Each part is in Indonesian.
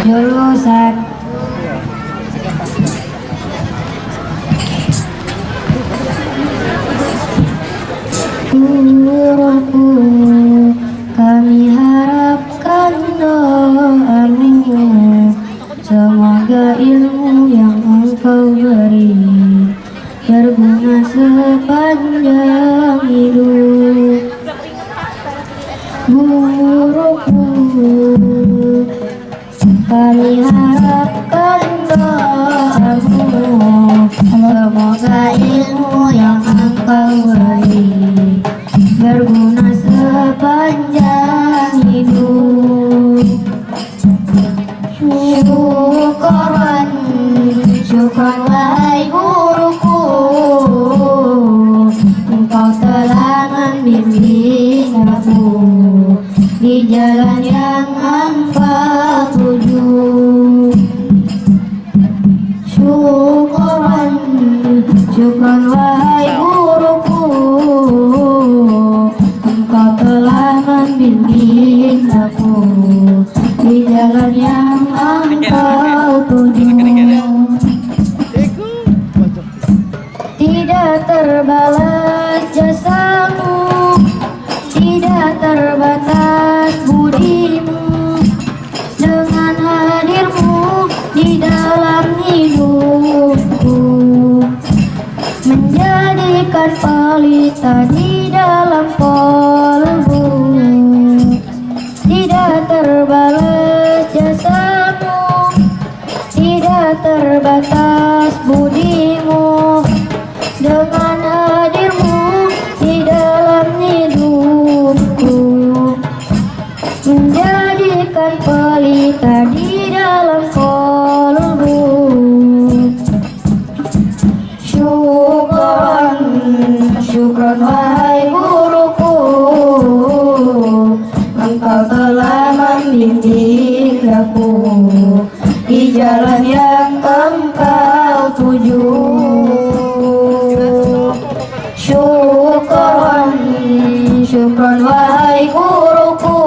jurusan guruku, kami harapkan doamu, semoga ilmu yang engkau beri berguna sepanjang hidup. Guruku, kami harapkan doamu, semoga ilmu yang engkau beri berguna sepanjang hidup. Syukuran, syukuran wahai guruku, engkau telah membimbing aku di jalan yang engkau tuju. Syukuran, syukuran wahai guruku, engkau telah membimbing aku di jalan yang engkau tuju. Tidak terbalas jasamu, tidak terbatas budimu, dengan hadirmu di dalam hidupku, menjadikan pelita di dalam kolbu. Tidak terbalas jasamu, tidak terbatas budimu, dengan hadirmu di dalam hidupku, menjadikan pelita di dalam kolbu. Syukran, syukran wahai guruku, engkau telah membimbing aku di jalan yang engkau tuju. Syukran, syukran wahai guruku,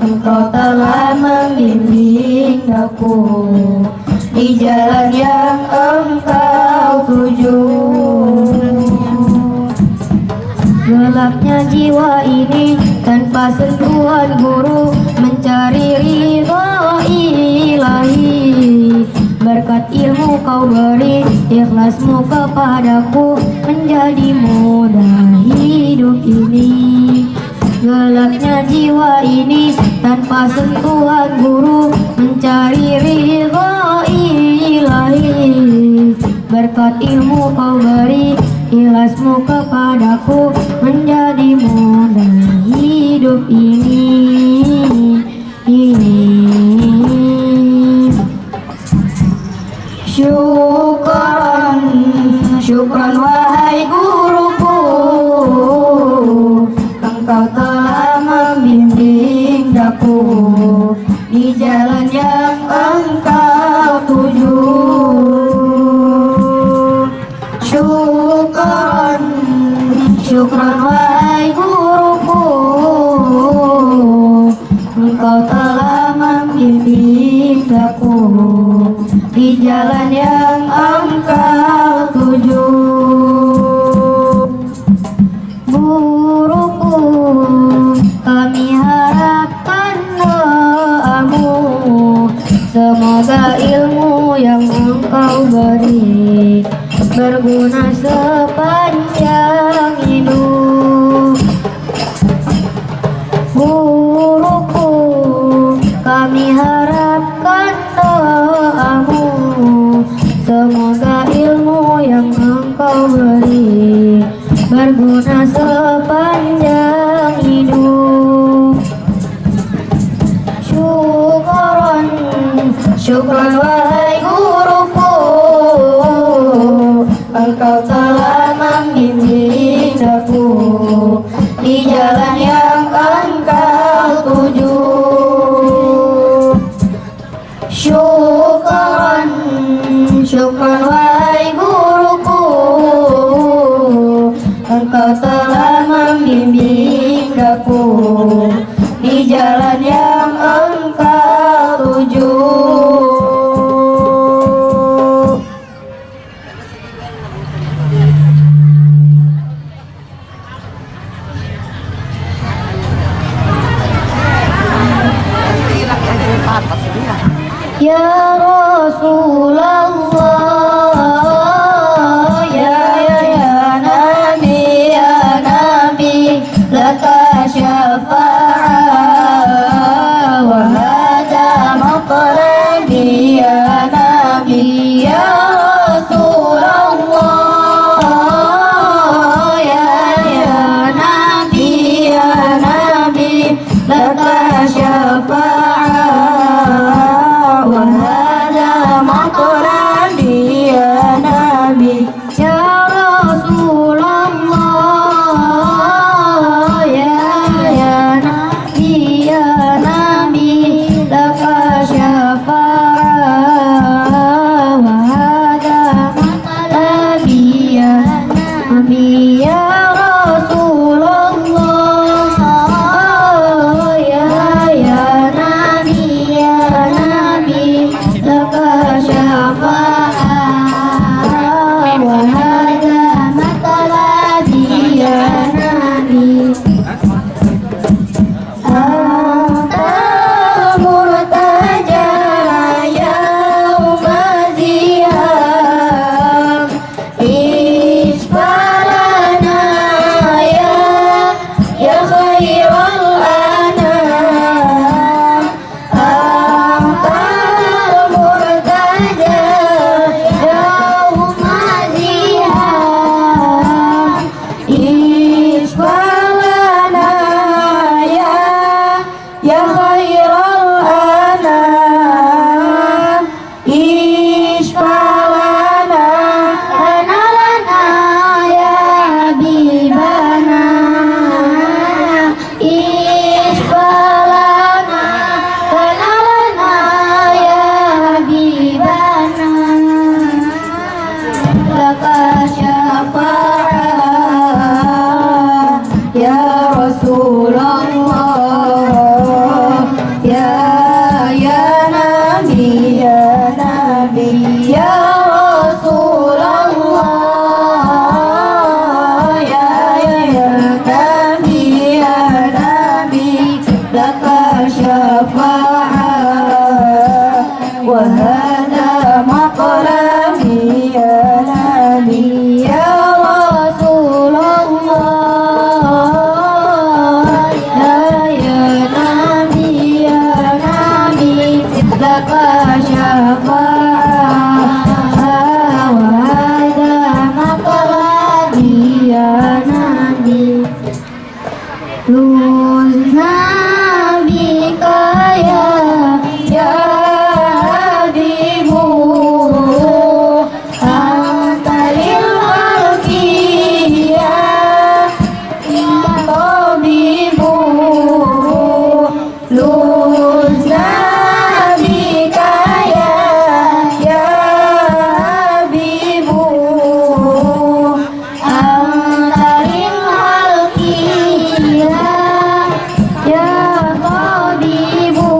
engkau telah membimbing aku di jalan yang engkau tuju. Gelapnya jiwa ini tanpa sentuhan guru, mencari ridho ilahi. Berkat ilmu kau beri, ikhlasmu kepadaku, menjadi mudah hidup ini. Gelapnya jiwa ini tanpa sentuhan guru, mencari ridho ilahi. Berkat ilmu kau beri, ikhlasmu kepadaku, menjadi mudah hidup ini. Syukran, syukran wahai guruku, engkau telah membimbing aku di jalan yang engkau tuju. Syukran, syukran wahai guruku, engkau telah membimbing aku di jalan yang engkau tuju. Guruku, kami harapkan doamu, semoga ilmu yang engkau beri berguna sepanjang hidup. Guruku, kami harapkan doamu, semoga ilmu yang engkau beri berguna sepanjang hidup. Syukran, syukran wahai guruku, engkau telah membimbing aku di jalan yang engkau tuju. Syukran, syukran wahai guruku, engkau telah membimbing aku di jalan yang engkau ya Rasulullah, ya Nabi, laka syafa'ah wa hada maqradi ya Nabi ya Rasulullah, ya Nabi, laka syafa'ah wa hada maqradi ya Nabi ya Rasulullah, ya Nabi, laka syafa'ah wa hada maqradi ya Nabi ya Rasulullah, ya Nabi, laka syafa'ah wa hada maqradi ya Nabi. Anta murtaja yauma ziham, isfalana ya khairal anam. Anta murtaja yauma ziham, isfalana ya khairal anam. Isfalana lana ya habibana, isfalana lana ya habibana, laka syafa'ah ya Rasulullah, ya Nabi, ya Rasulullah, ya Nabi, laka syafa'ah wa hada maqlami ya Nabi ya Rasulullah, ya Nabi, laka syafa'ah wa hada maqlami ya Nabi. Luzna bika ya habibu, anta lil khalqi ya tabibu. Luzna bika ya habibu, anta lil khalqi ya tabibu.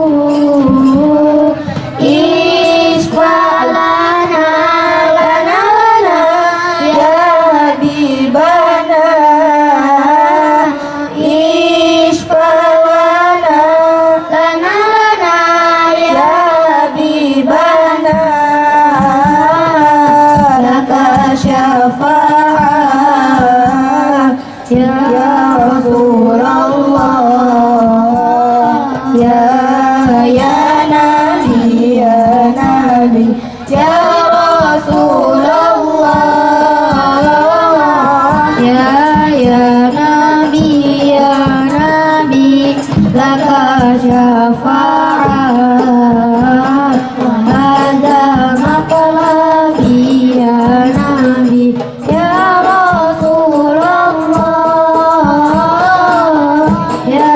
Isfalana lana ya habibana, isfalana lana ya habibana, laka syafa'ah ya Rasulullah, ya Nabi, ya Rasulullah, ya Nabi, laka syafa'ah wa hada maqlami ya Nabi ya Rasulullah, ya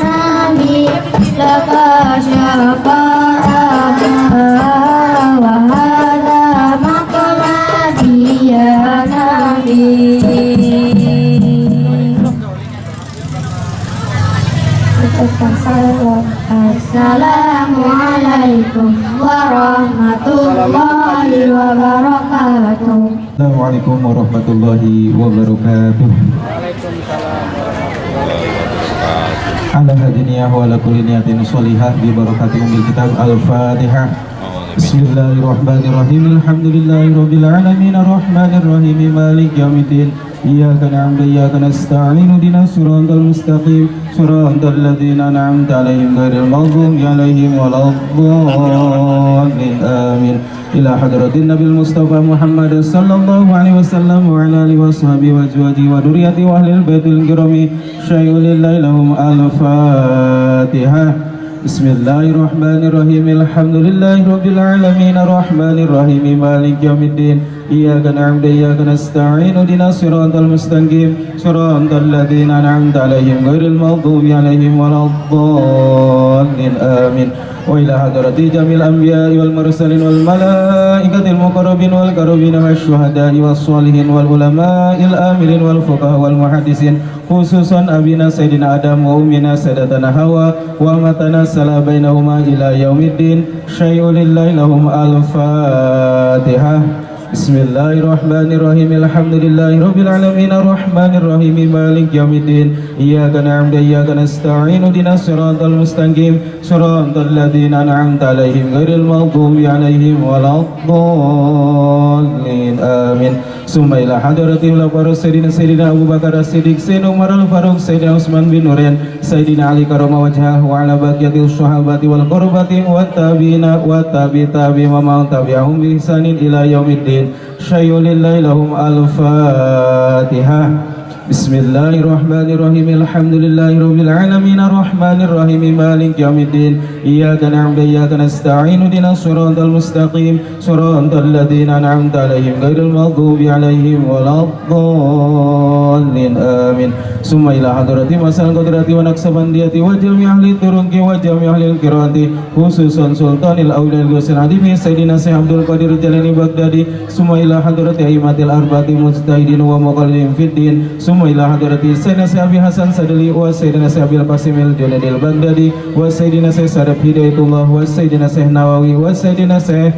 Nabi, laka syafa'ah wa hada maqlami ya Nabi. Assalamualaikum warahmatullahi wabarakatuh. Assalamualaikum warahmatullahi wabarakatuh. Waalaikumsalam warahmatullahi wabarakatuh. ala hadiniyah wa ala kulli niyatin sholihah bi barakati umil kitab al-fatihah. Bismillahirrahmanirrahim. Alhamdulillahirabbil alamin arrahmanir rahim maliki yaumiddin. Iyyaka na'budu wa iyyaka nasta'in ihdinas siratal mustaqim siratal ladzina an'amta 'alaihim ghairil maghdubi 'alaihim waladdallin. Amin. Ila hadratin Nabil Mustafa Muhammad sallallahu alaihi wasallam wa ala alihi washabihi wa azwajihi wa dzurriyyatihi wa ahlil baitil kirami syai'ulillahi lahum al-fatihah. Bismillahirrahmanirrahim. Alhamdulillahi rabbil alamin arrahmanir rahim maliki yaumiddin. Iyyaka na'budu wa iyyaka nasta'in ihdinas siratal mustaqim siratal ladzina an'amta 'alaihim ghairil maghdubi 'alaihim waladdallin. Amin. Wa ila hadrati jamil anbiya'i wal mursalin wal malaikatil muqarrabin wal karubin wasyuhada'i was sholihin wal ulama'il amilin wal fuqaha wal muhaddisin khususan abina sayyidina Adam wa ummina sayyidatana Hawa wa matana sala bainahuma ila yaumiddin syai'ulillahi lahum al-fatihah. Bismillahirrahmanirrahim. Alhamdulillahi rabbil alamin arrahmanir rahim maliki yaumiddin. Iyyaka na'budu wa iyyaka nasta'in ihdinas siratal mustaqim siratal ladzina an'amta 'alaihim ghairil maghdubi 'alaihim waladdallin. Amin. Summa ila hadratil faruq sayyidina Abu Bakar As-Siddiq, Sayyidina Umar Al-Faruq, Sayyidina Utsman bin Nurin, Sayyidina Ali karama wajhah wa ala baqiyatil sahabati wal qurbati wat tabi'ina wa tabi'in wa man tabi'ahum bi ihsanin ila yaumiddin. Syai'ulillahi lahum al-fatihah. Bismillahirrahmanirrahim. Alhamdulillahi rabbil alamin arrahmanir rahim maliki yaumiddin. Iyyaka na'budu wa iyyaka nasta'in ihdinas siratal mustaqim siratal ladzina an'amta 'alaihim ghairil maghdubi 'alaihim waladdallin. Amin. Summa ila hadrati masal qadrati wa naksabandiyati wa jami' ahli turunki wa jami' ahli al-qirati khususan sultanil awliya al-ghusil adimi sayyidina Syekh Abdul Qadir Jalani Baghdadi. Summa ila hadrati aimatil arba'ati mujtahidin wa muqallidin fid din. Summa ila hadrati sayyidina Syekh Abi Hasan Sadali wa sayyidina Syekh Abil Qasim al-Junaidi al-Baghdadi wa sayyidina Syekh Saraf Hidayatullah wa sayyidina Syekh Nawawi wa sayyidina Syekh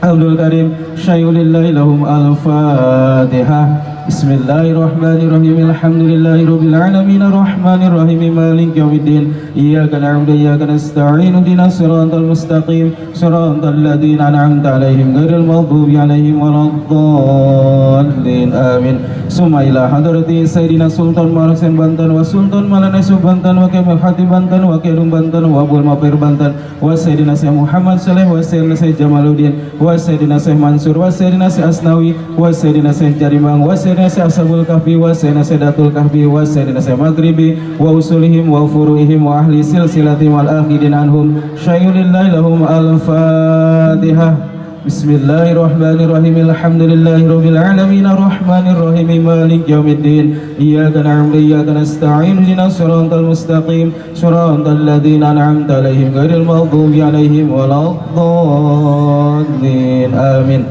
Abdul Karim. Syai'ulillahi lahum al-fatihah. Bismillahirrahmanirrahim. Alhamdulillahi rabbil alamin arrahmanir rahim maliki yaumiddin. Iyyaka na'budu wa iyyaka nasta'in ihdinas siratal mustaqim siratal ladzina an'amta 'alaihim ghairil maghdubi 'alaihim waladdallin. Amin. Summa ila hadrati sayyidina Sultan Marasin Banten wa Sultan Malanesu Banten wa Kemil Hati Banten wa Kedung Banten wa Abul Mafir Banten wa sayyidina Syekh Muhammad Saleh wa sayyidina Syekh Jamaluddin wa sayyidina Syekh Mansur wa sayyidina Syekh Asnawi wa sayyidina Syekh Jarimang wa sayyidina Syekh Ashabul Kahfi wa sayyidina Syekh Datul Kahfi wa sayyidina Syekh Maghribi wa usulihim wa furu'ihim wa ahli silsilatihim wal akhidin anhum. Syai'ulillahi lahum al-fatihah. Bismillahirrahmanirrahim. Alhamdulillahi rabbil alamin arrahmanir rahim maliki yaumiddin. Iyyaka na'budu wa iyyaka nasta'in ihdinas siratal mustaqim siratal ladzina an'amta 'alaihim ghairil maghdubi 'alaihim waladdallin. Amin.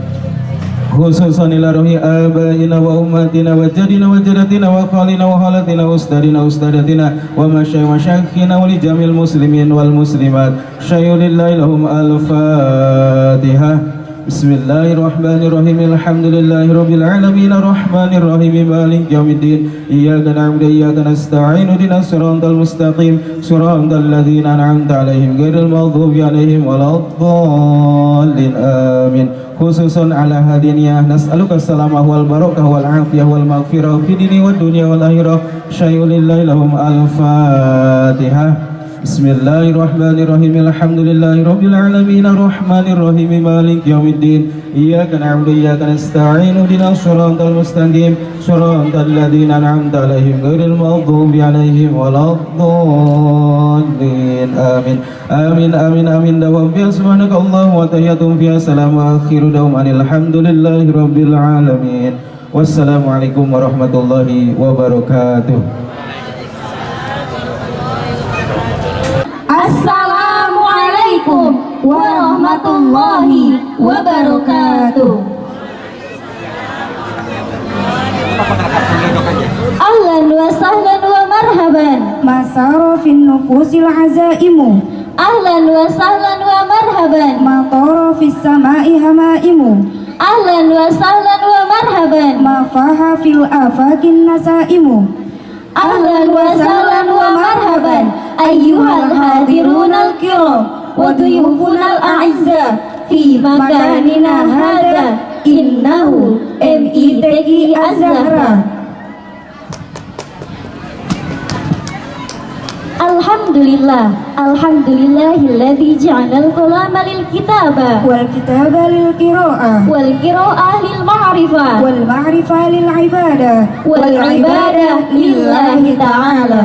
Khususan ila rohi abaina wa ummatina wa jadina wa jadatina wa khalina wa halatina wa ustadina wa ustadatina wa masyayikhina wa li jamil muslimin wal muslimat. Syai'ulillahi lahum al-fatihah. Bismillahirrahmanirrahim. Alhamdulillahi rabbil alamin arrahmanir rahim maliki yaumiddin. Iyyaka na'budu wa iyyaka nasta'in ihdinas siratal mustaqim siratal ladzina an'amta 'alaihim ghairil maghdubi 'alaihim waladdallin. Amin. Khususan ala hadiniyah nas'aluka salamah wal barakah wal afiyah wal maghfirah fi dini wad dunya wal akhirah. Syai'ulillahi lahum al-fatihah. Bismillahirrahmanirrahim. Alhamdulillahi rabbil alamin arrahmanir rahim maliki yaumiddin. Iyyaka na'budu wa iyyaka nasta'in ihdinas siratal mustaqim siratal ladzina an'amta 'alaihim ghairil maghdubi 'alaihim waladdallin. Amin. Amin amin amin. Dawam fi subhanakallahumma wa tahiyyatum fiha salam wa akhiru dawam alhamdulillahi rabbil alamin. Wassalamualaikum warahmatullahi wabarakatuh. Assalamualaikum warahmatullahi wabarakatuh. Ahlan wa sahlan wa marhaban. Masara fin nufusil azaimu. Ahlan wa sahlan wa marhaban. Matara fis samai hamaimu. Ahlan wa sahlan wa marhaban. Mafaha fil afakin nasaimu. Ahlan wa sahlan wa marhaban ayyuhal hadirunal kiram wa duyufunal a'izza fi makanina hada innahu MITQ Az-Zahra. Alhamdulillahilladzi ja'alal qalama lil kitaba wal kitaba lil qira'ah wal qira'ah lil ma'rifah wal ma'rifah lil ibadah wal ibadah lillahi ta'ala.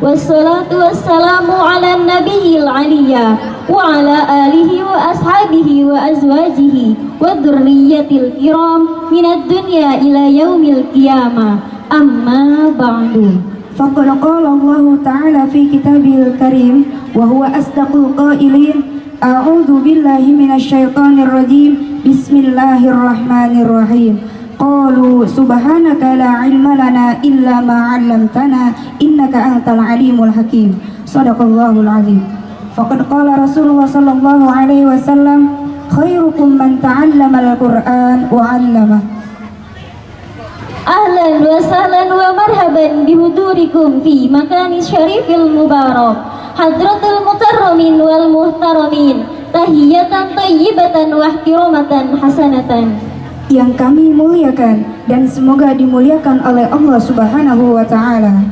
Wassalatu wassalamu ala nabiyil aliyya wa ala alihi wa ashabihi wa azwajihi wa dhurriyyatil kiram minad dunya ila yaumil qiyamah. Amma ba'du. Faqad qala Allah Ta'ala fi kitabihil karim wa huwa asdaqul qailin a'udzu billahi minasyaitonir rajim bismillahirrahmanirrahim. Qalu subhanaka la ilma lana illa ma 'allamtana innaka antal alimul hakim. Shadaqallahul azim. Faqad qala Rasulullah sallallahu alaihi wasallam khairukum man ta'allama al-Qur'an wa 'allama. Ahlan wa sahlan wa marhaban bihudurikum fi makani syarifil mubarak hadratul mukarramin wal muhtaramin tahiyatan tayyibatan wa ihtiramatan hasanatan. Yang kami muliakan dan semoga dimuliakan oleh Allah Subhanahu wa Ta'ala.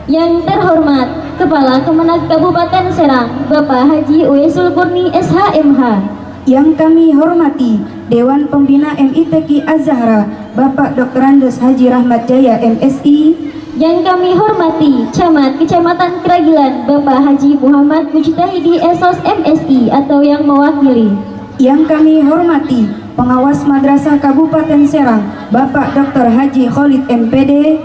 Yang terhormat Kepala Kemenag Kabupaten Serang Bapak Haji Uwaisul Kurni SHMH. Yang kami hormati Dewan Pembina MITQ Az-Zahra Bapak Dr. Andes Haji Rahmat Jaya MSI. Yang kami hormati Camat Kecamatan Keragilan Bapak Haji Muhammad Mujtahidi SOS MSI atau yang mewakili. Yang kami hormati Pengawas Madrasah Kabupaten Serang Bapak Dr. Haji Khalid MPD.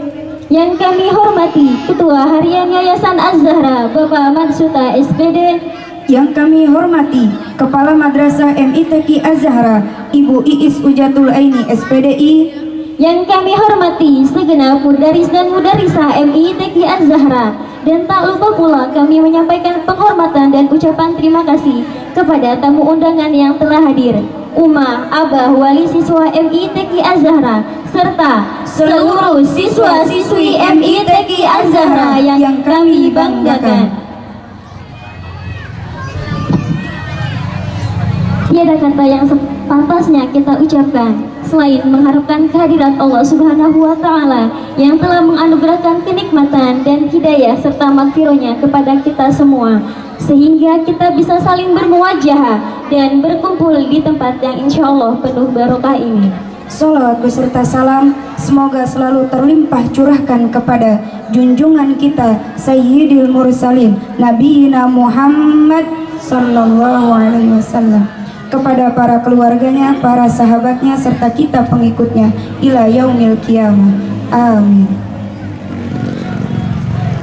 Yang kami hormati Ketua Harian Yayasan Az-Zahra Bapak Mansuta SPD. Yang kami hormati Kepala Madrasah MITQ Az-Zahra Ibu Iis Ujatul Aini SPDI. Yang kami hormati segenap mudaris dan mudarisah MITQ Az-Zahra. Dan tak lupa pula kami menyampaikan penghormatan dan ucapan terima kasih kepada tamu undangan yang telah hadir, Umah, Abah, Wali siswa MITQ Az-Zahra, serta seluruh siswa-siswi MITQ Az-Zahra yang kami banggakan. Tiada kata yang sepantasnya kita ucapkan selain mengharapkan kehadirat Allah Subhanahu wa Ta'ala yang telah menganugerahkan kenikmatan dan hidayah serta magfirahnya kepada kita semua, sehingga kita bisa saling bermuwajahah dan berkumpul di tempat yang insya Allah penuh barokah ini. Salawat beserta salam semoga selalu terlimpah curahkan kepada junjungan kita Sayyidil Mursalin Nabiyina Muhammad sallallahu alaihi wasallam, kepada para keluarganya, para sahabatnya, serta kita pengikutnya ila yaumil qiyamah. Amin.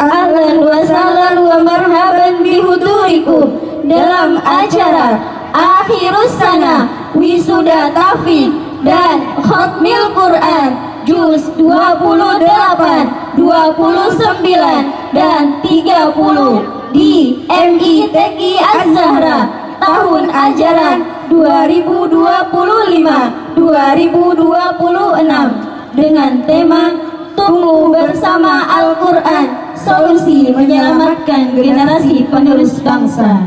Ahlan wa sahlan wa marhaban bihudurikum dalam acara Akhirus Sana Wisuda Tahfidz dan Khatmil Quran Juz 28, 29 dan 30 di MITQ Az-Zahra tahun ajaran 2025-2026 dengan tema Tumbuh Bersama Al-Quran, Solusi Menyelamatkan Generasi Penerus Bangsa.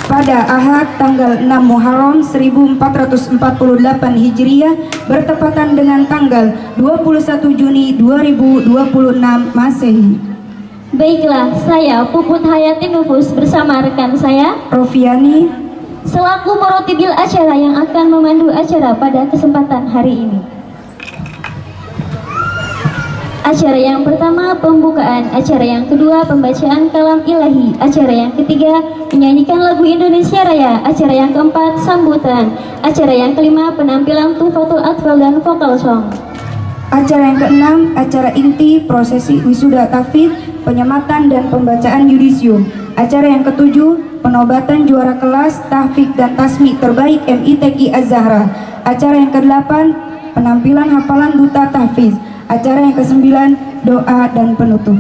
Pada Ahad tanggal 6 Muharram 1448 Hijriah bertepatan dengan tanggal 21 Juni 2026 Masehi. Baiklah, saya Puput Hayati Nufus bersama rekan saya Rofiani selaku merotibil acara yang akan memandu acara pada kesempatan hari ini. Acara yang pertama pembukaan, acara yang kedua pembacaan kalam ilahi, acara yang ketiga menyanyikan lagu Indonesia Raya, acara yang keempat sambutan, acara yang kelima penampilan Tufatul Atfal dan vokal song. Acara yang keenam, acara inti prosesi wisuda tahfidz, penyematan dan pembacaan yudisium. Acara yang ketujuh, penobatan juara kelas tahfidz dan tasmi terbaik MITQ Az-Zahra. Acara yang kedelapan, penampilan hafalan duta tahfidz. Acara yang kesembilan, doa dan penutup.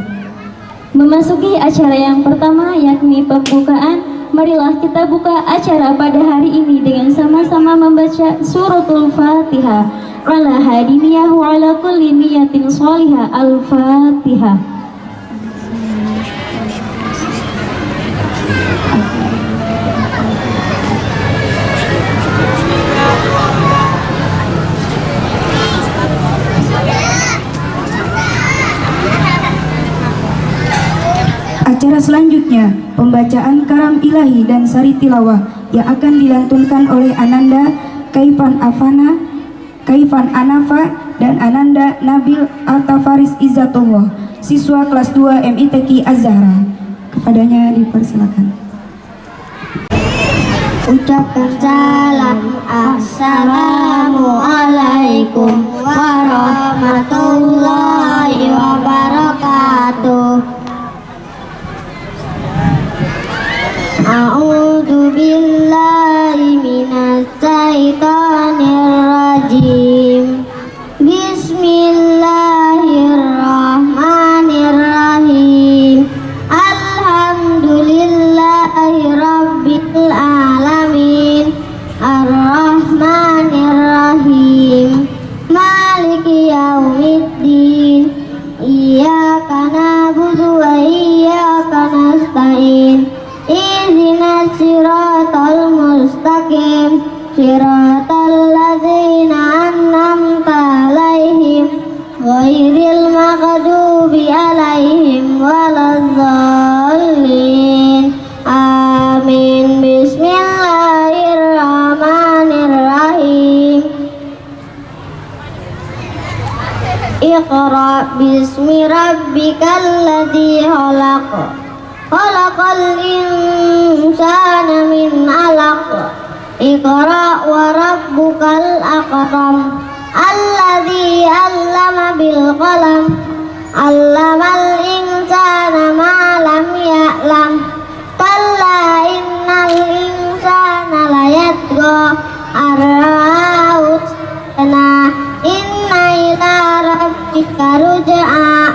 Memasuki acara yang pertama yakni pembukaan, marilah kita buka acara pada hari ini dengan sama-sama membaca suratul Fatihah. ala hadiniyah wa ala kulli niyatin sholihah. Al-Fatihah. Acara selanjutnya, pembacaan kalam ilahi dan sari tilawah yang akan dilantunkan oleh Ananda Kaifan Anafa dan Ananda Nabil Altafaris Izzatullah, siswa kelas 2 MITQ Az-Zahra. Kepadanya dipersilakan. Ucapkan salam, assalamualaikum warahmatullahi wabarakatuh. A'udzu billahi minas syaitonir rajim. Bismillahirrahmanirrahim. Alhamdulillahi rabbil alamin. Ar-Rahmanir-Rahim. Maliki yaumiddin. Iyyaka na'budu wa iyyaka nasta'in. Ihdinas siratal mustaqim, siratal ladzina an'amta 'alaihim, ghairil maghdubi 'alaihim waladdallin. Amin. Bismillahirrahmanirrahim. Iqra bismi rabbikal ladzi khalaq. Khalaqal insana min 'alaq. Iqra wa rabbukal akram. Alladzi 'allama bil qalam. 'Allamal insana ma lam ya'lam. Kalla innal insana layatgha ar-ra'ahu istaghna. Inna ila rabbika ruj'a.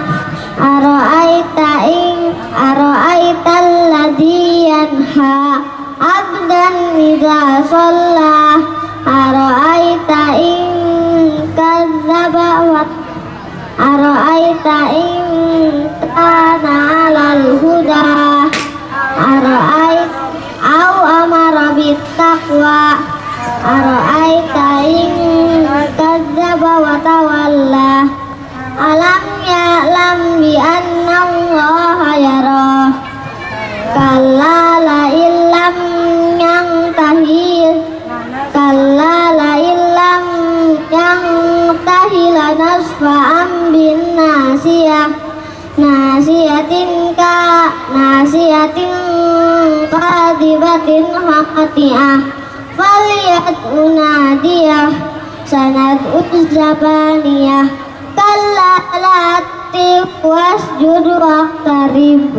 Ara'aital ladzi yanha 'abdan idza shalla. Ara'aita in kadzdzaba wa ara'aita in kana 'alal huda. Ara'aita au amara bit taqwa. Ara'aita in kadzdzaba wa tawalla. Alam ya'lam bi anna Allaha yara. Kalla la illam yantahi. Kalla la illam yantahi lanasfa'an bin nasiyah. Nasiyatin qadibatin khati'ah. Falyad'u nadiyah. Sanad'u zabaniyah. Kalla la wasjud waqtarib.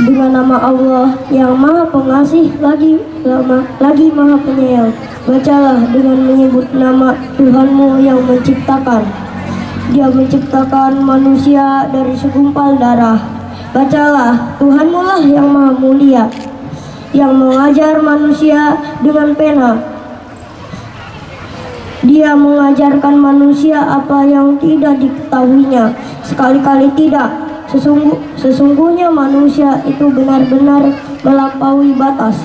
Dengan nama Allah yang Maha Pengasih lagi Maha Penyayang. Bacalah dengan menyebut nama Tuhanmu yang menciptakan. Dia menciptakan manusia dari segumpal darah. Bacalah, Tuhanmu lah yang Maha Mulia, yang mengajar manusia dengan pena. Dia mengajarkan manusia apa yang tidak diketahuinya. Sekali-kali tidak. Sesungguhnya manusia itu benar-benar melampaui batas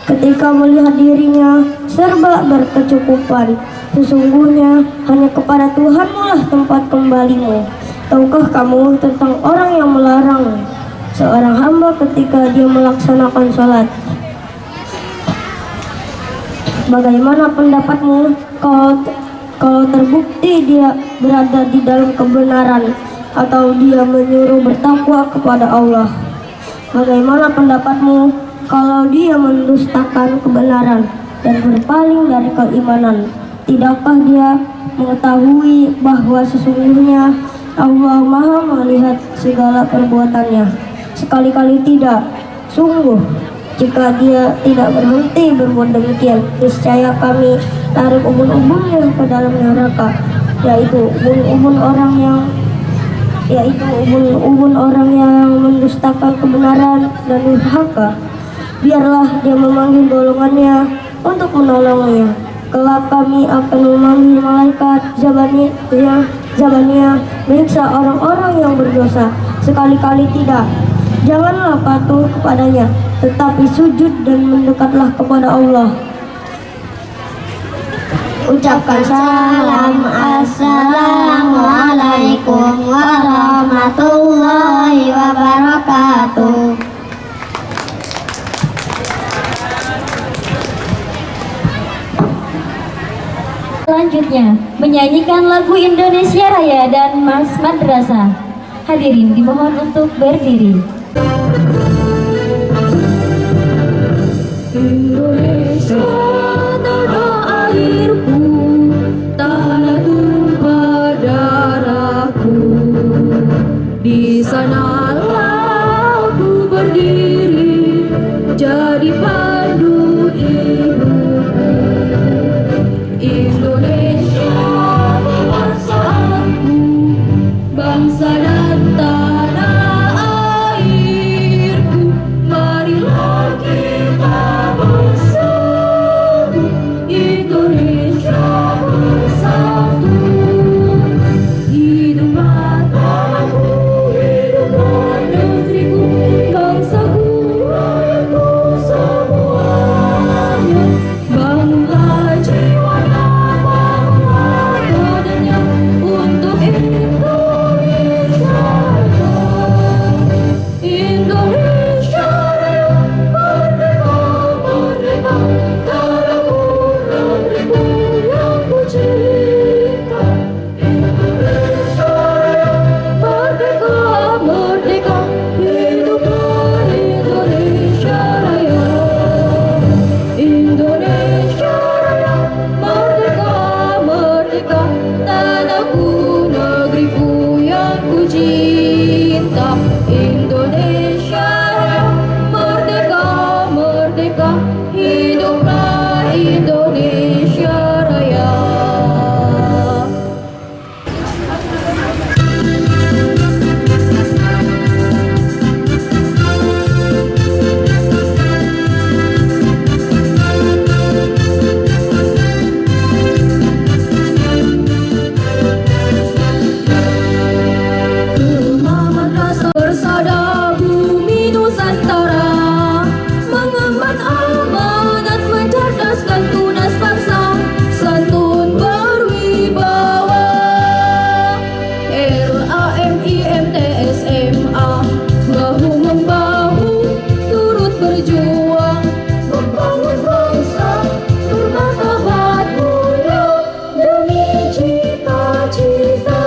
ketika melihat dirinya serba berkecukupan. Sesungguhnya hanya kepada Tuhanmu lah tempat kembalimu. Tahukah kamu tentang orang yang melarang seorang hamba ketika dia melaksanakan sholat? Bagaimana pendapatmu kalau terbukti dia berada di dalam kebenaran atau dia menyuruh bertakwa kepada Allah? Bagaimana pendapatmu kalau dia mendustakan kebenaran dan berpaling dari keimanan? Tidakkah dia mengetahui bahwa sesungguhnya Allah Maha melihat segala perbuatannya? Sekali-kali tidak. Sungguh, jika dia tidak berhenti berbuat demikian, niscaya kami tarik ubun-ubunnya ke dalam neraka, yaitu ubun-ubun orang yang mendustakan kebenaran dan durhaka. Biarlah dia memanggil golongannya untuk menolongnya. Kelak kami akan memanggil malaikat Zabaniyah meriksa orang-orang yang berdosa. Sekali-kali tidak. Janganlah patuh kepadanya, tetapi sujud dan mendekatlah kepada Allah. Ucapkan salam, assalamualaikum warahmatullahi wabarakatuh. Selanjutnya, menyanyikan lagu Indonesia Raya dan Mas Madrasah. Hadirin dimohon untuk berdiri. Indonesia tanah airku, tanah tumpah darahku. Di sanalah aku berdiri, jadi pandu hidupku. Indonesia bangsaku, bangsa dan tanah airku. Marilah kita bersatu, Indonesia bersatu. Hiduplah tanahku, hiduplah negeriku, bangsaku, rakyatku semuanya. Bangunlah jiwanya, bangunlah badannya untuk Indonesia Raya. Indonesia Raya, merdeka, merdeka, tanahku, negeriku yang ku cinta. Indonesia Raya, merdeka, merdeka, hiduplah Indonesia Raya. Indonesia Raya, merdeka, merdeka, tanahku, negeriku yang ku cinta. Indonesia Raya, merdeka, merdeka, hiduplah Indonesia Raya. Rumah madrasah bersada bumi Nusantara, mengemban amanat mencerdaskan tunas bangsa, santun berwibawa. RAMIMTSMA bahu membahu turut berjuang, membangun bangsa bermartabat mulia demi cita-cita.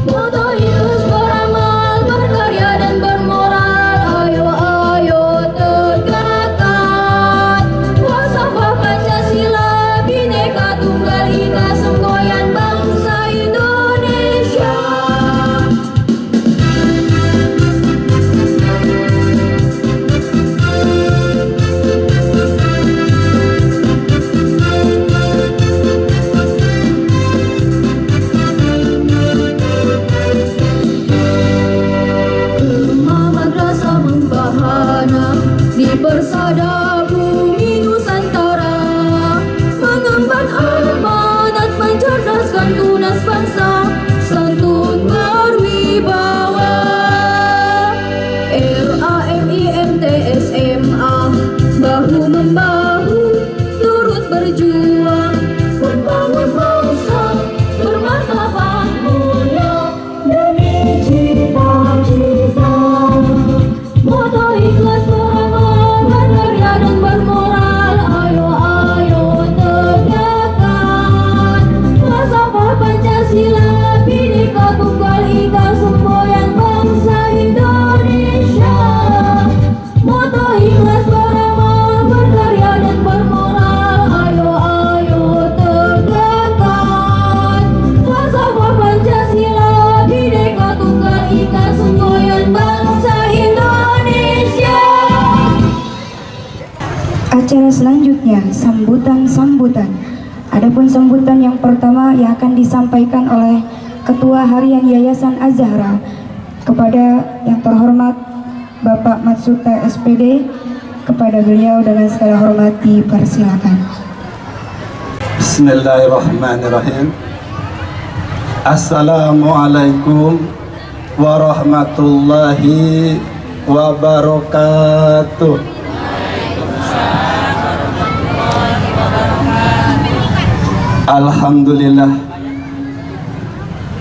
Moto Yus beramal, berkarya dan bermoral, ayo ayo tegakkan falsafah Pancasila, Bhinneka Tunggal Ika, semboyan bangsa Indonesia. Rumah madrasah membahana di persada bumi Nusantara, mengemban amanat mencerdaskan tunas bangsa, santun berwibawa. RAMIMTSMA bahu membahu turut berjuang, membangun bangsa bermartabat mulia demi cita-cita. Moto ikhlas beramal, berkarya dan bermoral, ayo ayo tegakkan falsafah Pancasila, Bhinneka Tunggal Ika, semboyan bangsa Indonesia. Moto ikhlas beramal, berkarya dan bermoral, ayo ayo tegakkan falsafah Pancasila, Bhinneka Tunggal Ika, semboyan bangsa Indonesia. Acara selanjutnya sambutan-sambutan. Adapun sambutan yang pertama yang akan disampaikan oleh Ketua Harian Yayasan Az-Zahra kepada yang terhormat Bapak Matsuta SPD. Kepada beliau dengan segala hormat dipersilakan. Bismillahirrahmanirrahim. Assalamualaikum warahmatullahi wabarakatuh. Alhamdulillah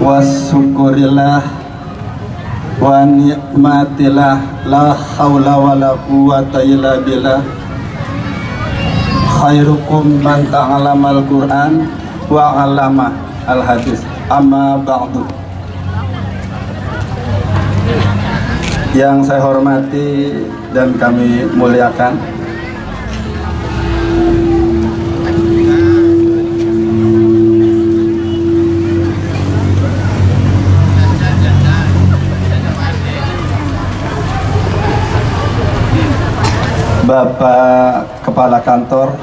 wasyukurillah wa ni'matillah, la haula wa la quwata illa billah. Khairukum man ta'alamal Qur'an wa 'allama al hadis. Amma ba'du. Yang saya hormati dan kami muliakan Bapak Kepala Kantor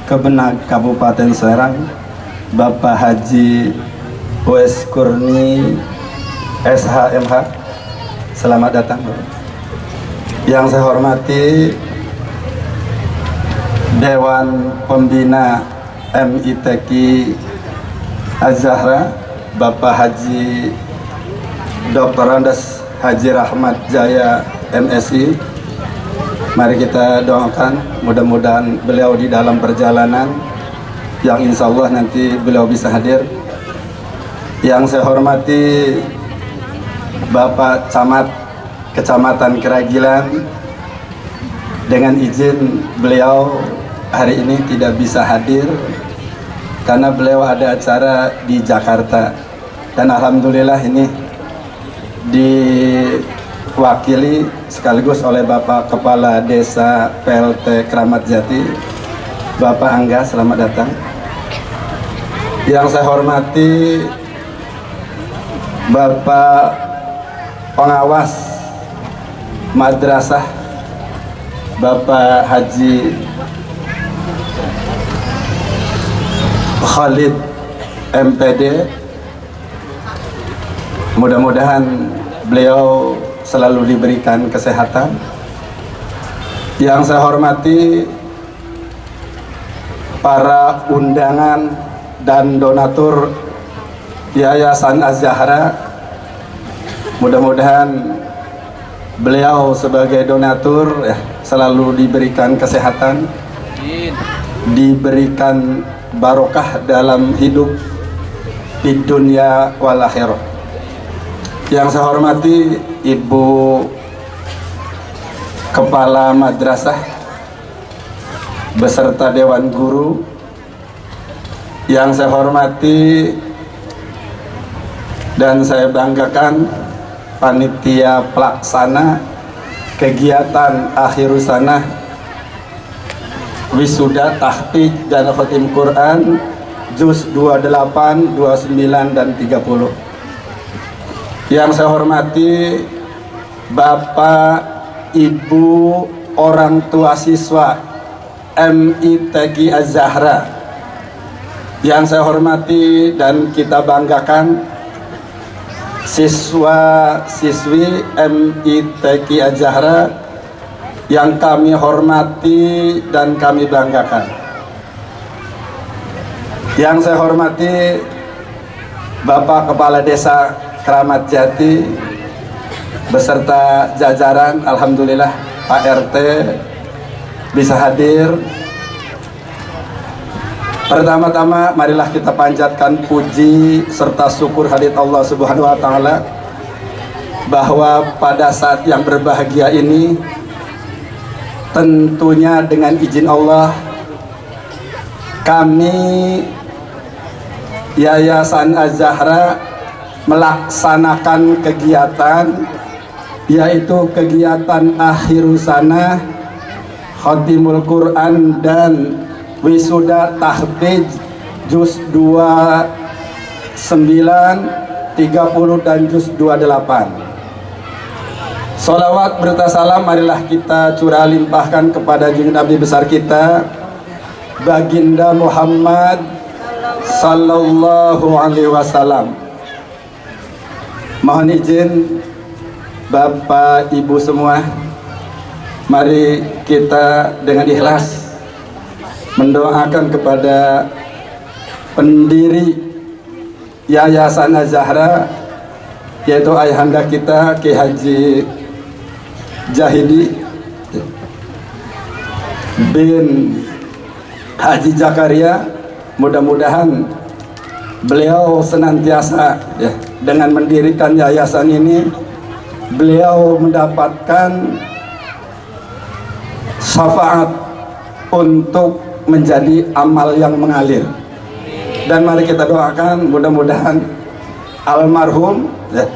Kebenag Kabupaten Serang, Bapak Haji Wes Kurni SHMH, selamat datang Bapak. Yang saya hormati Dewan Pembina MITQ Az-Zahra, Bapak Haji Dr. Andes Haji Rahmat Jaya MSI. Mari kita doakan mudah-mudahan beliau di dalam perjalanan yang insya Allah nanti beliau bisa hadir. Yang saya hormati Bapak Camat Kecamatan Keragilan, dengan izin beliau hari ini tidak bisa hadir karena beliau ada acara di Jakarta, dan alhamdulillah ini diwakili sekaligus oleh Bapak Kepala Desa PLT Kramat Jati, Bapak Angga, selamat datang. Yang saya hormati Bapak Pengawas Madrasah, Bapak Haji Khalid MPD, mudah-mudahan beliau selalu diberikan kesehatan. Yang saya hormati para undangan dan donatur Yayasan Az-Zahra, mudah-mudahan beliau sebagai donatur selalu diberikan kesehatan, diberikan barokah dalam hidup di dunia wal akhirah. Yang saya hormati Ibu Kepala Madrasah beserta Dewan Guru. Yang saya hormati dan saya banggakan panitia pelaksana kegiatan akhirus sanah wisuda tahfiz dan khatim Quran juz 28, 29 dan 30. Yang saya hormati Bapak, Ibu, orang tua siswa MITQ Az-Zahra. Yang saya hormati dan kita banggakan siswa-siswi MITQ Az-Zahra yang kami hormati dan kami banggakan. Yang saya hormati Bapak Kepala Desa Kramat Jati beserta jajaran, alhamdulillah Pak RT bisa hadir. Pertama-tama marilah kita panjatkan puji serta syukur hadirat Allah Subhanahu wa taala bahwa pada saat yang berbahagia ini tentunya dengan izin Allah kami Yayasan Az-Zahra melaksanakan kegiatan, yaitu kegiatan akhirus sanah khatimul Quran dan wisuda tahfiz juz 29, 30 dan juz 28. Salawat berta salam marilah kita curah limpahkan kepada junjungan Nabi besar kita Baginda Muhammad sallallahu alaihi wasallam. Mohon izin Bapak Ibu semua, mari kita dengan ikhlas mendoakan kepada pendiri Yayasan Az-Zahra, yaitu ayahanda kita Ki Haji Jahidi bin Haji Zakaria. Mudah-mudahan beliau senantiasa ya, dengan mendirikan yayasan ini beliau mendapatkan syafaat untuk menjadi amal yang mengalir. Dan mari kita doakan mudah-mudahan almarhum ya,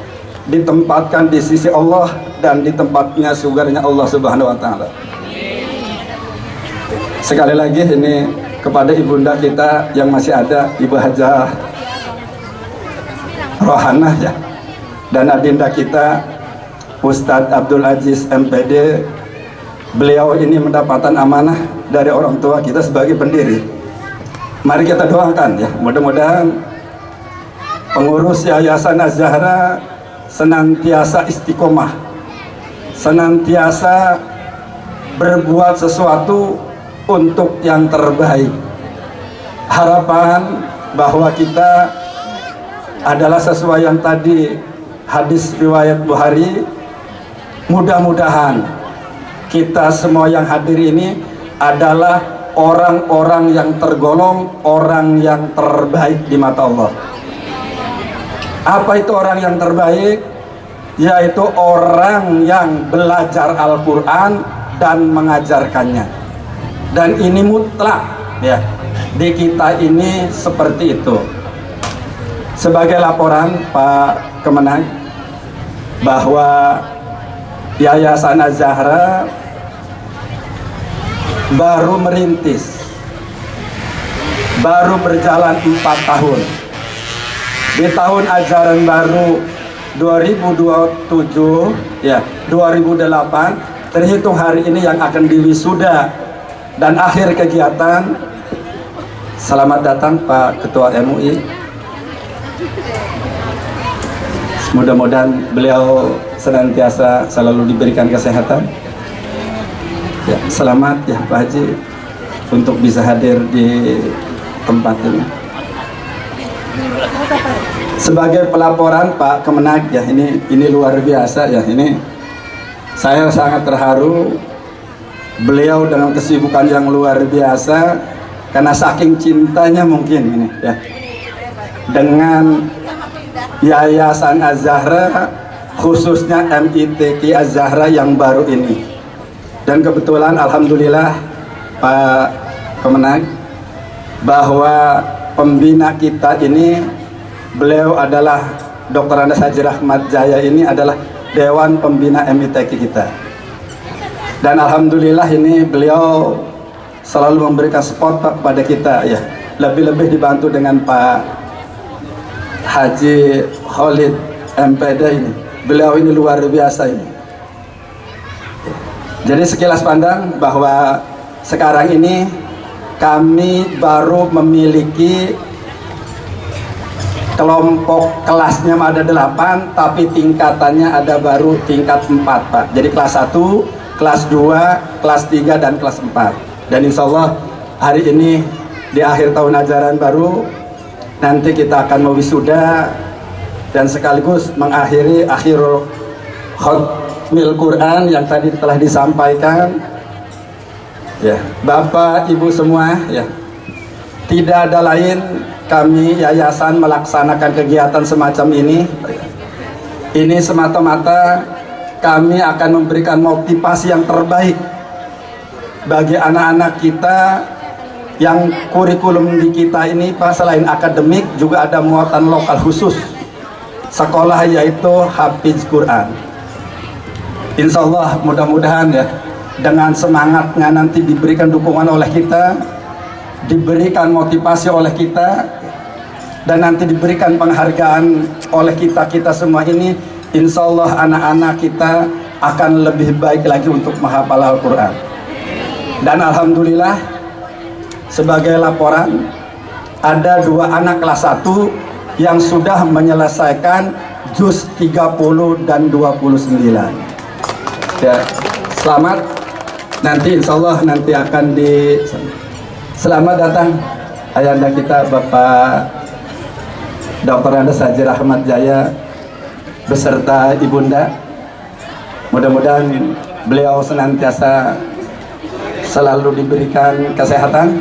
ditempatkan di sisi Allah dan di tempatnya surganya Allah Subhanahu wa taala. Sekali lagi ini kepada ibunda kita yang masih ada, Ibu Hajah Rohanah ya, dan adinda kita Ustadz Abdul Aziz MPD. Beliau ini mendapatkan amanah dari orang tua kita sebagai pendiri. Mari kita doakan ya, mudah-mudahan pengurus Yayasan Az-Zahra senantiasa istiqomah, senantiasa berbuat sesuatu untuk yang terbaik. Harapan bahwa kita adalah sesuai yang tadi hadis riwayat Bukhari, mudah-mudahan kita semua yang hadir ini adalah orang-orang yang tergolong orang yang terbaik di mata Allah. Apa itu orang yang terbaik? Yaitu orang yang belajar Al-Quran dan mengajarkannya. Dan ini mutlak ya, di kita ini seperti itu. Sebagai laporan Pak Kemenag bahwa Yayasan Az-Zahra baru merintis, baru berjalan 4 tahun. Di tahun ajaran baru 2027 ya 2008 terhitung hari ini yang akan diwisuda dan akhir kegiatan. Selamat datang Pak Ketua MUI. Mudah-mudahan beliau senantiasa selalu diberikan kesehatan. Ya, selamat ya Pak Haji untuk bisa hadir di tempat ini. Sebagai pelaporan Pak Kemenag ya, ini luar biasa ya, ini saya sangat terharu. Beliau dengan kesibukan yang luar biasa karena saking cintanya mungkin ini ya dengan Yayasan Az-Zahra, khususnya MITQ Az-Zahra yang baru ini. Dan kebetulan alhamdulillah Pak Kemenag bahwa pembina kita ini beliau adalah Dr. Andes Haji Rahmat Jaya, ini adalah Dewan Pembina MITQ kita. Dan alhamdulillah ini beliau selalu memberikan support kepada kita ya. Lebih-lebih dibantu dengan Pak Haji Khalid MPD ini. Beliau ini luar biasa ini. Jadi sekilas pandang bahwa sekarang ini kami baru memiliki kelompok kelasnya ada 8, tapi tingkatannya ada baru tingkat 4 Pak. Jadi kelas 1, kelas 2, kelas 3, dan kelas 4. Dan insya Allah hari ini di akhir tahun ajaran baru nanti kita akan mewisuda dan sekaligus mengakhiri akhirul khatmil Quran yang tadi telah disampaikan ya. Bapak Ibu semua ya, tidak ada lain kami yayasan melaksanakan kegiatan semacam ini semata-mata kami akan memberikan motivasi yang terbaik bagi anak-anak kita yang kurikulum di kita ini Pak, selain akademik juga ada muatan lokal khusus sekolah, yaitu Hafiz Quran. Insya Allah mudah-mudahan ya, dengan semangatnya nanti diberikan dukungan oleh kita, diberikan motivasi oleh kita, dan nanti diberikan penghargaan oleh kita semua ini. Insya Allah anak-anak kita akan lebih baik lagi untuk menghafal Al-Quran. Dan alhamdulillah sebagai laporan ada 2 anak kelas 1 yang sudah menyelesaikan juz 30 dan 29 ya. Selamat, nanti insya Allah nanti akan selamat datang ayahanda kita Bapak Dr. Andes Haji Rahmat Jaya beserta ibunda. Mudah-mudahan beliau senantiasa selalu diberikan kesehatan,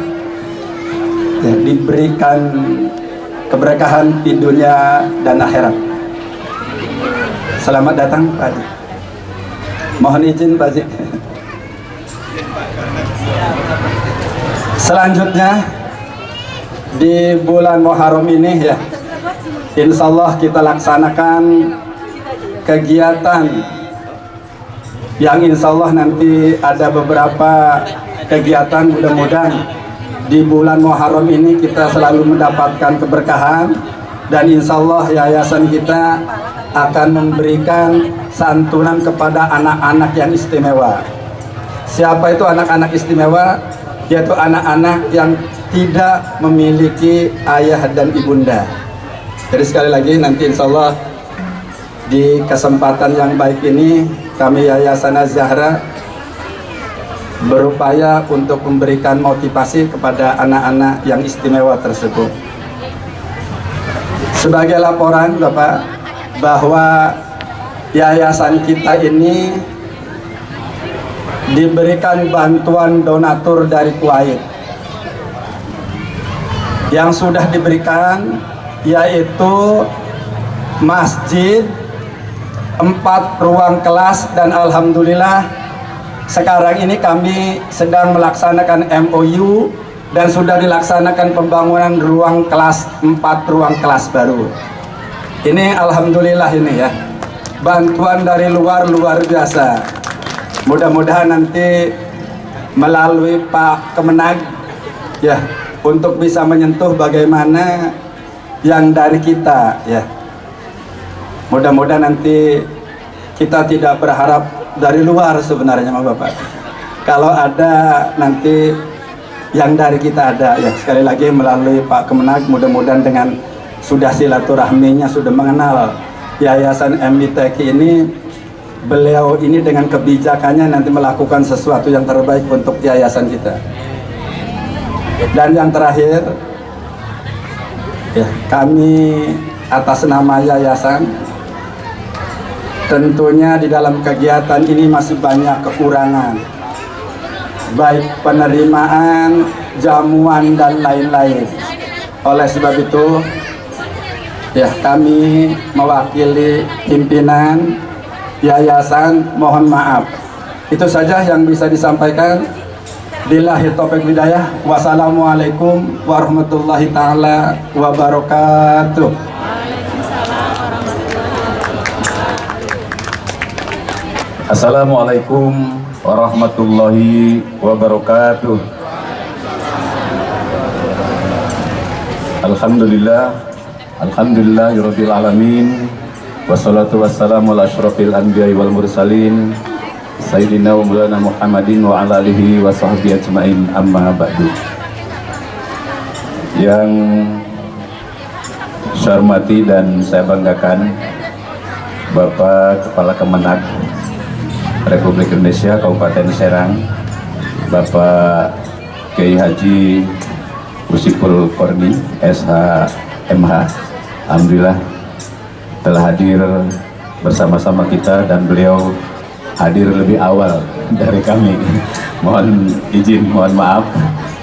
ya, diberikan keberkahan di dunia dan akhirat. Selamat datang Pak Haji. Mohon izin Pak Haji. Selanjutnya di bulan Muharram ini ya, insya Allah kita laksanakan kegiatan yang insya Allah nanti ada beberapa kegiatan. Mudah-mudahan di bulan Muharram ini kita selalu mendapatkan keberkahan, dan insya Allah yayasan kita akan memberikan santunan kepada anak-anak yang istimewa. Siapa itu anak-anak istimewa? Yaitu anak-anak yang tidak memiliki ayah dan ibunda. Jadi sekali lagi nanti insya Allah di kesempatan yang baik ini kami Yayasan Az-Zahra berupaya untuk memberikan motivasi kepada anak-anak yang istimewa tersebut. Sebagai laporan Bapak, bahwa yayasan kita ini diberikan bantuan donatur dari Kuwait. Yang sudah diberikan yaitu masjid, 4 ruang kelas, dan alhamdulillah sekarang ini kami sedang melaksanakan MOU dan sudah dilaksanakan pembangunan ruang kelas, 4 ruang kelas baru. Ini alhamdulillah ini ya, bantuan dari luar biasa. Mudah-mudahan nanti melalui Pak Kemenag ya, untuk bisa menyentuh bagaimana yang dari kita ya. Mudah-mudahan nanti kita tidak berharap dari luar sebenarnya Bapak. Kalau ada nanti yang dari kita ada ya, sekali lagi melalui Pak Kemenag, mudah-mudahan dengan sudah silaturahminya, sudah mengenal Yayasan MITQ ini, beliau ini dengan kebijakannya nanti melakukan sesuatu yang terbaik untuk yayasan kita. Dan yang terakhir ya, kami atas nama yayasan tentunya di dalam kegiatan ini masih banyak kekurangan, baik penerimaan, jamuan, dan lain-lain. Oleh sebab itu ya, kami mewakili pimpinan yayasan mohon maaf. Itu saja yang bisa disampaikan. Billahi taufiq hidayah. Wassalamualaikum warahmatullahi taala wabarakatuh. Assalamualaikum warahmatullahi wabarakatuh. Alhamdulillahirabbil alamin. Wassalatu wassalamu ala asyrafil anbiya'i wal mursalin Sayyidina wa Maulana Muhammadin wa ala alihi wa sahbihi ajma'in, amma ba'du. Yang saya hormati dan saya banggakan Bapak Kepala Kemenag Republik Indonesia Kabupaten Serang, Bapak Kiai Haji Usipul Korni SH/MH, alhamdulillah telah hadir bersama-sama kita, dan beliau hadir lebih awal dari kami. Mohon izin, mohon maaf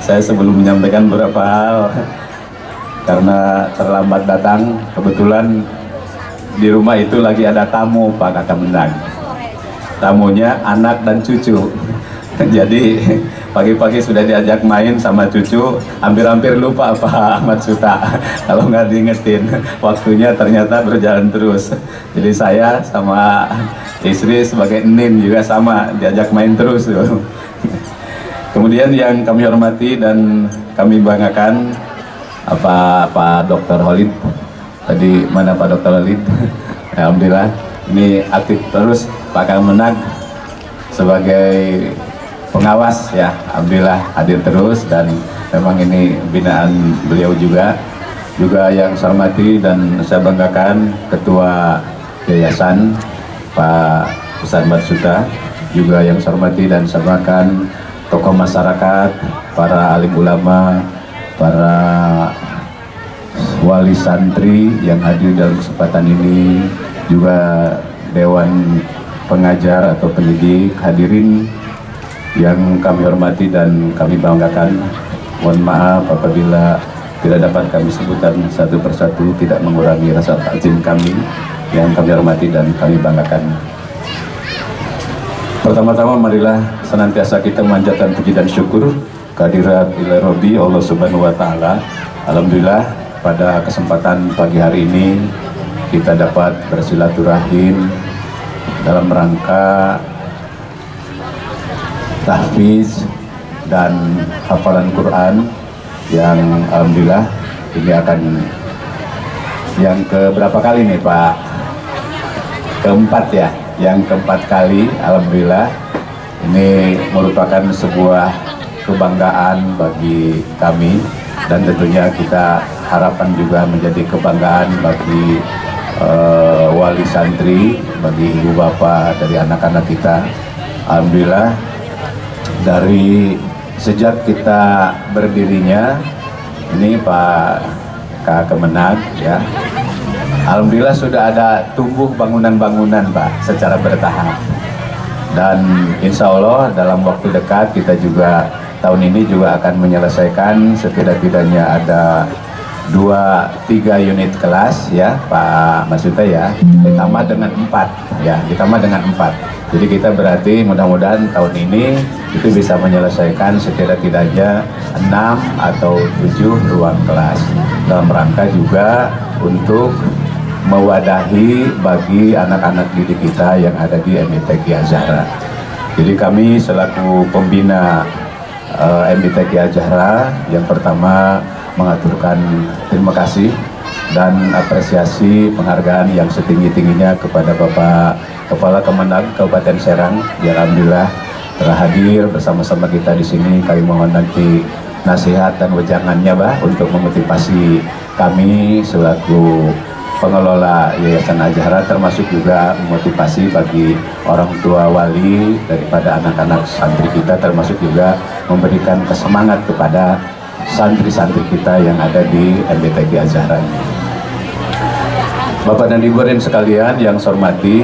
saya sebelum menyampaikan beberapa hal karena terlambat datang. Kebetulan di rumah itu lagi ada tamu Pak Kakak Menang, tamunya anak dan cucu. Jadi pagi-pagi sudah diajak main sama cucu, hampir-hampir lupa Pak Ahmad Suta kalau nggak diingetin. Waktunya ternyata berjalan terus. Jadi saya sama istri sebagai enin juga sama, diajak main terus. Kemudian yang kami hormati dan kami banggakan Pak Dr. Holid. Tadi mana Pak Dr. Holid? Alhamdulillah ini aktif terus. Pak Kang Menag sebagai pengawas ya, alhamdulillah hadir terus, dan memang ini binaan beliau juga yang saya hormati dan saya banggakan Ketua Yayasan Pak Ustadz Marsuta, juga yang saya hormati dan saya banggakan tokoh masyarakat, para alim ulama, para wali santri yang hadir dalam kesempatan ini, juga Dewan Pengajar atau pendidik, hadirin yang kami hormati dan kami banggakan. Mohon maaf apabila tidak dapat kami sebutkan satu persatu, tidak mengurangi rasa takzim kami yang kami hormati dan kami banggakan. Pertama-tama marilah senantiasa kita memanjatkan puji dan syukur kehadirat Ilahi Rabbi Allah Subhanahu wa Ta'ala. Alhamdulillah pada kesempatan pagi hari ini kita dapat bersilaturahim dalam rangka tahfiz dan hafalan Quran yang alhamdulillah ini akan yang keberapa kali nih Pak? Keempat ya, yang keempat kali. Alhamdulillah ini merupakan sebuah kebanggaan bagi kami, dan tentunya kita harapan juga menjadi kebanggaan bagi wali santri, bagi ibu bapak dari anak-anak kita. Alhamdulillah dari sejak kita berdirinya ini Pak Kak Kemenag ya, alhamdulillah sudah ada tumbuh bangunan-bangunan Pak secara bertahap, dan insya Allah dalam waktu dekat kita juga tahun ini juga akan menyelesaikan setidak-tidaknya ada 2-3 unit kelas ya Pak Masuta ya, ditambah dengan 4 ya, ditambah dengan 4. Jadi kita berarti mudah-mudahan tahun ini itu bisa menyelesaikan setidak-tidaknya 6 atau 7 ruang kelas, dalam rangka juga untuk mewadahi bagi anak-anak didik kita yang ada di MITQ Azhara. Jadi kami selaku pembina MITQ Azhara yang pertama mengaturkan terima kasih dan apresiasi penghargaan yang setinggi-tingginya kepada Bapak Kepala Kemenag Kabupaten Serang yang alhamdulillah telah hadir bersama-sama kita di sini. Kami mohon nanti nasihat dan wejangannya Pak untuk memotivasi kami selaku pengelola Yayasan Azhara, termasuk juga memotivasi bagi orang tua wali daripada anak-anak santri kita, termasuk juga memberikan kesemangat kepada santri-santri kita yang ada di MITQ Azhara ini. Bapak dan Ibu hadirin sekalian yang saya hormati,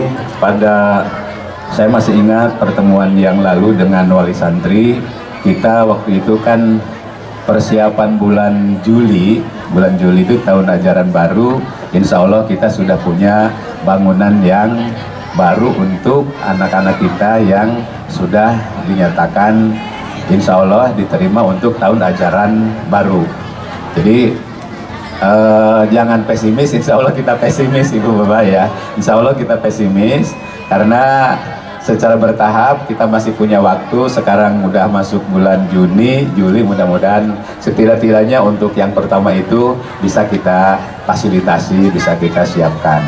saya masih ingat pertemuan yang lalu dengan wali santri kita waktu itu kan persiapan bulan Juli itu tahun ajaran baru. Insya Allah kita sudah punya bangunan yang baru untuk anak-anak kita yang sudah dinyatakan insya Allah diterima untuk tahun ajaran baru. Jadi jangan pesimis, insya Allah kita pesimis Ibu Bapak ya. Insya Allah kita pesimis karena secara bertahap kita masih punya waktu. Sekarang udah masuk bulan Juni, Juli, mudah-mudahan setidak-tidaknya untuk yang pertama itu bisa kita fasilitasi, bisa kita siapkan.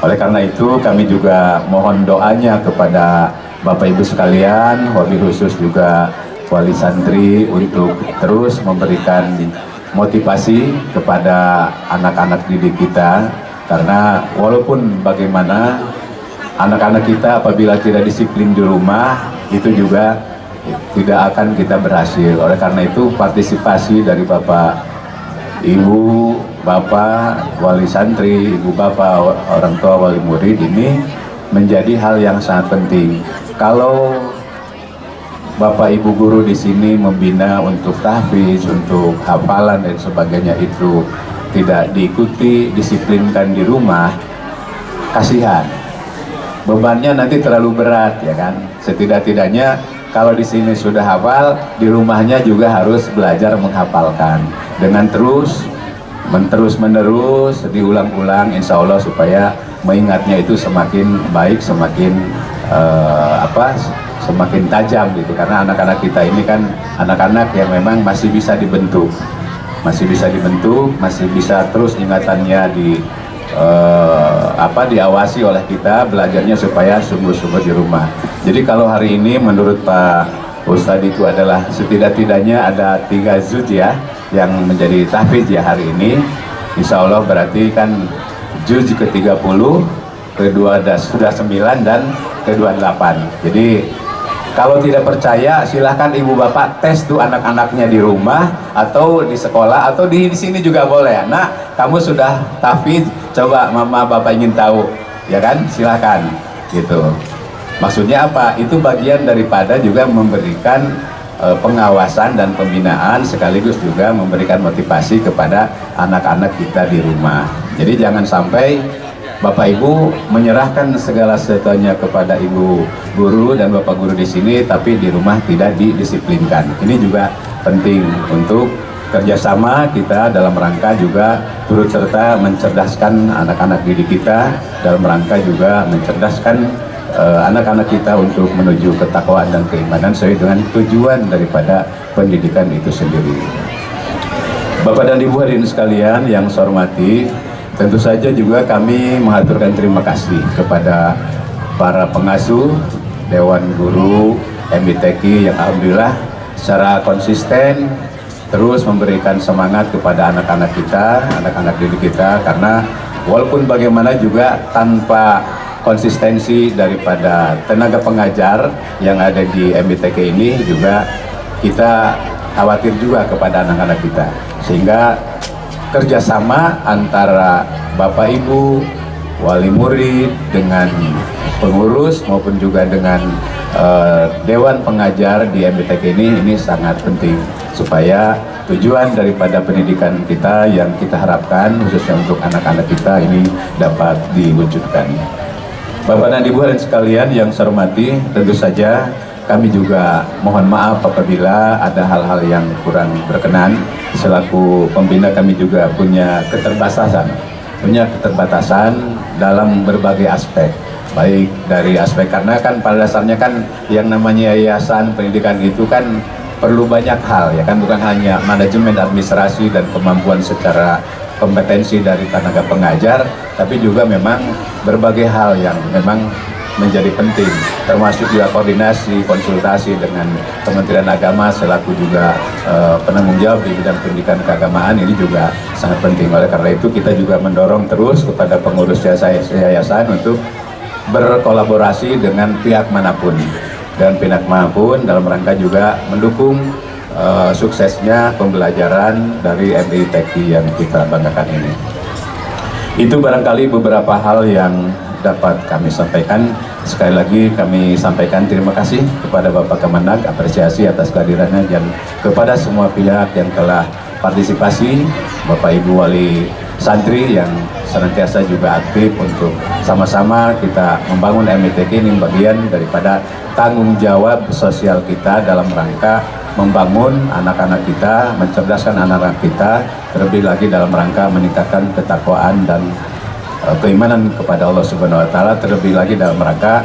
Oleh karena itu kami juga mohon doanya kepada Bapak Ibu sekalian, wabil khusus juga wali santri untuk terus memberikan motivasi kepada anak-anak didik kita, karena walaupun bagaimana anak-anak kita apabila tidak disiplin di rumah itu juga tidak akan kita berhasil. Oleh karena itu partisipasi dari Bapak Ibu Bapak wali santri, Ibu Bapak orang tua wali murid ini menjadi hal yang sangat penting. Kalau Bapak Ibu guru di sini membina untuk tahfiz, untuk hafalan dan sebagainya itu tidak diikuti, disiplinkan di rumah, kasihan. Bebannya nanti terlalu berat ya kan. Setidak-tidaknya kalau di sini sudah hafal, di rumahnya juga harus belajar menghafalkan dengan terus-menerus diulang-ulang, insya Allah supaya mengingatnya itu semakin baik, semakin semakin tajam gitu. Karena anak-anak kita ini kan anak-anak yang memang masih bisa dibentuk, masih bisa terus ingatannya diawasi oleh kita, belajarnya supaya sungguh-sungguh di rumah. Jadi kalau hari ini menurut Pak Ustadz itu adalah setidak-tidaknya ada 3 juz ya yang menjadi tahfiz ya hari ini. Insya Allah berarti kan juz ke-30, kedua sudah 9 dan kedua 8. Jadi Kalau tidak percaya, silahkan ibu bapak tes tuh anak-anaknya di rumah atau di sekolah atau di sini juga boleh. Nak, kamu sudah tahfidz, coba mama bapak ingin tahu, ya kan? Silahkan, gitu. Maksudnya apa? Itu bagian daripada juga memberikan pengawasan dan pembinaan, sekaligus juga memberikan motivasi kepada anak-anak kita di rumah. Jadi jangan sampai Bapak Ibu menyerahkan segala sesuatunya kepada Ibu guru dan Bapak guru di sini, tapi di rumah tidak didisiplinkan. Ini juga penting untuk kerjasama kita dalam rangka juga turut serta mencerdaskan anak-anak didik kita, dalam rangka juga mencerdaskan anak-anak kita untuk menuju ketakwaan dan keimanan sesuai dengan tujuan daripada pendidikan itu sendiri. Bapak dan Ibu hadirin sekalian yang saya hormati, tentu saja juga kami mengaturkan terima kasih kepada para pengasuh, Dewan Guru MITQ yang alhamdulillah secara konsisten terus memberikan semangat kepada anak-anak kita, anak-anak didik kita, karena walaupun bagaimana juga tanpa konsistensi daripada tenaga pengajar yang ada di MITQ ini juga kita khawatir juga kepada anak-anak kita, sehingga kerjasama antara Bapak Ibu, wali murid dengan pengurus maupun juga dengan Dewan Pengajar di MITQ ini sangat penting supaya tujuan daripada pendidikan kita yang kita harapkan khususnya untuk anak-anak kita ini dapat diwujudkan. Bapak dan Ibu hadirin sekalian yang saya hormati, tentu saja kami juga mohon maaf apabila ada hal-hal yang kurang berkenan. Selaku pembina kami juga punya keterbatasan dalam berbagai aspek. Baik dari aspek karena kan pada dasarnya kan yang namanya yayasan pendidikan itu kan perlu banyak hal ya kan, bukan hanya manajemen administrasi dan kemampuan secara kompetensi dari tenaga pengajar, tapi juga memang berbagai hal yang memang menjadi penting, termasuk juga koordinasi, konsultasi dengan Kementerian Agama selaku juga penanggung jawab di bidang pendidikan keagamaan ini juga sangat penting. Oleh karena itu kita juga mendorong terus kepada pengurus yayasan untuk berkolaborasi dengan pihak manapun dan pihak manapun dalam rangka juga mendukung suksesnya pembelajaran dari MITQ yang kita banggakan ini. Itu barangkali beberapa hal yang dapat kami sampaikan. Sekali lagi kami sampaikan terima kasih kepada Bapak Kemenag, apresiasi atas kehadirannya, dan kepada semua pihak yang telah partisipasi, Bapak Ibu wali santri yang senantiasa juga aktif untuk sama-sama kita membangun MITQ ini bagian daripada tanggung jawab sosial kita dalam rangka membangun anak-anak kita, mencerdaskan anak-anak kita, terlebih lagi dalam rangka meningkatkan ketakwaan dan keimanan kepada Allah Subhanahu wa Ta'ala, terlebih lagi dalam rangka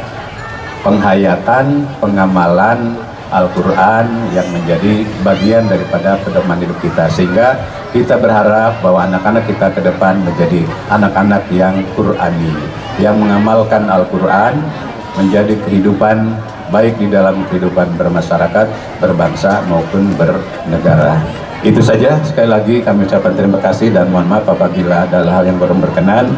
penghayatan, pengamalan Al-Quran yang menjadi bagian daripada pedoman hidup kita, sehingga kita berharap bahwa anak-anak kita ke depan menjadi anak-anak yang Qurani, yang mengamalkan Al-Quran menjadi kehidupan baik di dalam kehidupan bermasyarakat, berbangsa maupun bernegara. Itu saja, sekali lagi kami ucapkan terima kasih dan mohon maaf apabila ada hal yang kurang berkenan.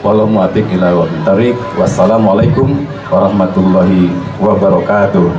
Wallahu muwaffiq ila aqwamit thoriq. Wassalamualaikum warahmatullahi wabarakatuh.